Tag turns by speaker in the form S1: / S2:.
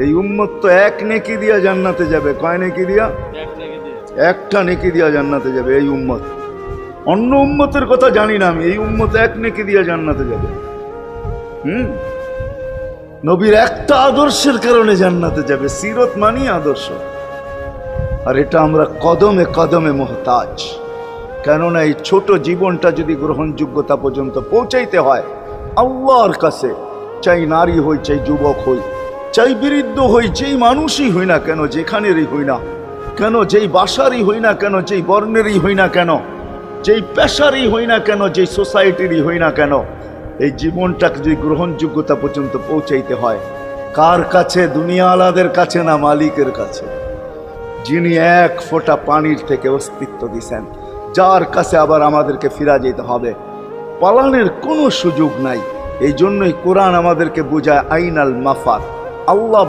S1: এই উম্মত তো এক নেকি দিয়া জান্নাতে যাবে। কয় নেকি দিয়া? একটা নেকি দিয়া জান্নাতে যাবে এই উম্মত। অন্য উম্মতের কথা জানি না আমি, এই উম্মত এক নেকি দিয়া জান্নাতে যাবে। নবীর একটা আদর্শের কারণে জান্নাতে যাবে। সিরত মানি আদর্শ, আর এটা আমরা কদমে কদমে মুহতাজ। কেননা এই ছোট জীবনটা যদি গ্রহণযোগ্যতা পর্যন্ত পৌঁছাইতে হয় আল্লাহর কাছে, চাই নারী হই, চাই যুবক হই, চাই বৃদ্ধ হই, যেই মানুষই হই না কেন, যেখানেরই হই না কেন, যেই বাসারই হই না কেন, যেই বর্ণেরই হই না কেন, যেই পেশারই হই না কেন, যেই সোসাইটিরই হই না কেন, এই জীবনটাকে যদি গ্রহণযোগ্যতা পর্যন্ত পৌঁছাইতে হয় কার কাছে? দুনিয়াওয়ালাদের কাছে না, মালিকের কাছে, যিনি এক ফোঁটা পানির থেকে অস্তিত্ব দিছেন, যার কাছে আবার আমাদেরকে ফিরা যেতে হবে। পালানের কোনো সুযোগ নাই। এই জন্যই কোরআন আমাদেরকে বোঝায় আইনাল মাফার। আল্লাহ